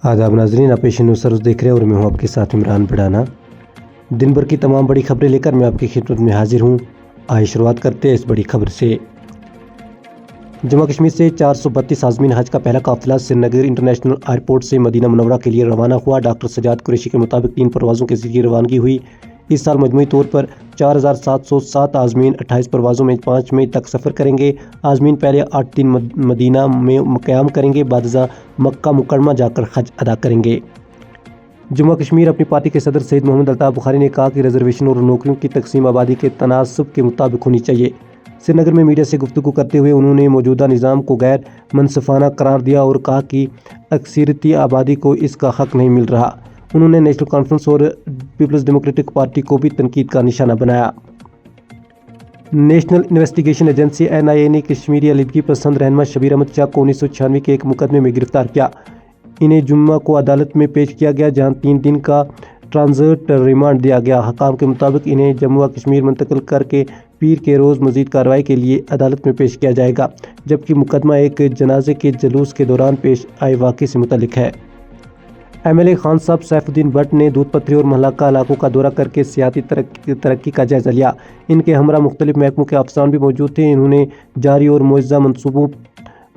आदाब नाज़रीन, आप पेश न्यूज़ सर्विस देख रहे हैं और मैं हूं आपके साथ इमरान बढ़ाना। दिन भर की तमाम बड़ी खबरें लेकर मैं आपकी खिदमत में हाजिर हूं। आइए शुरुआत करते हैं इस बड़ी खबर से। जम्मू कश्मीर से 432 आज़मीन हज का पहला काफिला श्रीनगर इंटरनेशनल एयरपोर्ट से मदीना मुनव्वरा के लिए रवाना हुआ। डॉक्टर सजाद कुरैशी के मुताबिक 3 परवाज़ों के जरिए रवानगी हुई। इस साल मजमूई तौर पर 4707 आज़मीन 28 परवाज़ों में 5 मई तक सफ़र करेंगे। आज़मीन पहले 8 दिन मदीना में क़याम करेंगे, बादशाह मक्का मुकरमा जाकर हज अदा करेंगे। जम्मू कश्मीर अपनी पार्टी के सदर सैयद मोहम्मद अल्ताफ़ बुखारी ने कहा कि रिजर्वेशन और नौकरियों की तकसीम आबादी के तनासब के मुताबिक होनी चाहिए। श्रीनगर में मीडिया से गुफ्तगू करते हुए उन्होंने मौजूदा निज़ाम को गैर मनसफाना करार दिया और कहा कि अक्सरियती आबादी को इसका हक नहीं मिल रहा। उन्होंने नेशनल कॉन्फ्रेंस और पीपल्स डेमोक्रेटिक पार्टी को भी तनकीद का निशाना बनाया। नेशनल इन्वेस्टिगेशन एजेंसी NIA ने कश्मीरी अलीदगी पसंद रहनुमा शबीर अहमद शाह को 1996 के एक मुकदमे में गिरफ्तार किया। इन्हें जुम्मा को अदालत में पेश किया गया, जहां 3 दिन का ट्रांजिट रिमांड दिया गया। हकाम के मुताबिक इन्हें जम्मू कश्मीर मुंतकिल करके पीर के रोज़ मजीद कार्रवाई के लिए अदालत में पेश किया जाएगा, जबकि मुकदमा एक जनाजे के जुलूस के दौरान पेश आए वाक़े से मुतल्लिक है। MLA खान साहब सैफुद्दीन भट्ट ने दूध पथरी और महलका इलाकों का दौरा करके सियासी तरक्की का जायज़ा लिया। इनके हमरा मुख्तलिफ महकमों के अफसरान भी मौजूद थे। इन्होंने जारी और मुअज़्ज़ा मनसूबों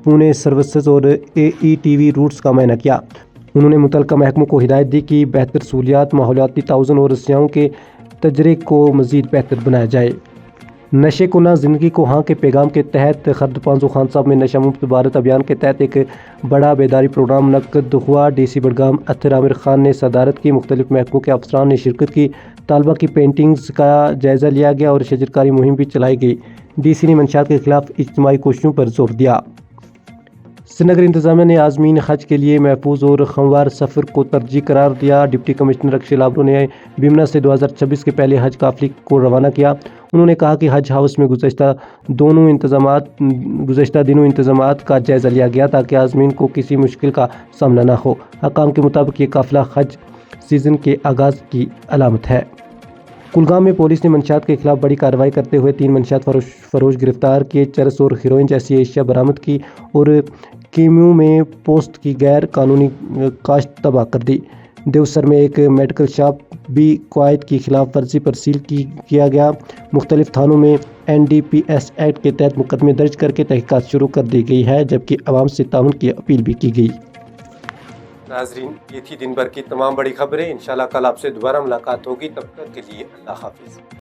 पुणे सर्विसेज और AETV रूट्स का मुआयना किया। उन्होंने मुतल्लिका महकमों को हिदायत दी कि बेहतर सहूलियात, माहौलियाती ताउज़ुन और सियाहों के तजरे को मज़ीद बेहतर बनाया जाए। नशे को ना ज़िंदगी को हाँ के पैगाम के तहत खर्द पांजो खान साहब में नशा मुक्त भारत अभियान के तहत एक बड़ा बेदारी प्रोग्राम मुनक्कद हुआ। DC बडगाम अत्तर आमिर खान ने सदारत की। मुख्तलिफ महकमों के अफसरान ने शिरकत की। तालबा की पेंटिंग्स का जायज़ा लिया गया और शजरकारी मुहिम भी चलाई गई। DC ने मंशात के खिलाफ इज्तिमाई कोशिशों पर जोर दिया। श्रीनगर इंतजामिया ने आज़मीन हज के लिए महफूज और हमवार सफ़र को तरजीह करार दिया। डिप्टी कमिश्नर अक्षय लाबरो ने बिमना से 2026 के पहले हज काफिले को रवाना किया। उन्होंने कहा कि हज हाउस में गुज़श्ता दिनों इंतजामात का जायज़ा लिया गया ताकि आज़मीन को किसी मुश्किल का सामना न हो। हकाम के मुताबिक ये काफिला हज सीज़न के आगाज़ की अलामत है। कुलगाम में पुलिस ने मंशात के खिलाफ बड़ी कार्रवाई करते हुए 3 मंशात फरोश गिरफ्तार किए। चरस और हेरोइन जैसी एशिया बरामद की और कीमू में पोस्ट की गैर कानूनी काश्त तबाह कर दी। देवसर में एक मेडिकल शॉप भी क़वायद की खिलाफ वर्जी पर सील किया गया। मुख्तलिफ थानों में NDPS एक्ट के तहत मुकदमे दर्ज करके तहकीकात शुरू कर दी गई है, जबकि अवाम से ताउन की अपील भी की गई। नाज़रीन, ये थी दिन भर की तमाम बड़ी खबरें। इंशाल्लाह कल आपसे दोबारा मुलाकात होगी। तब तक के लिए अल्लाह हाफिज़।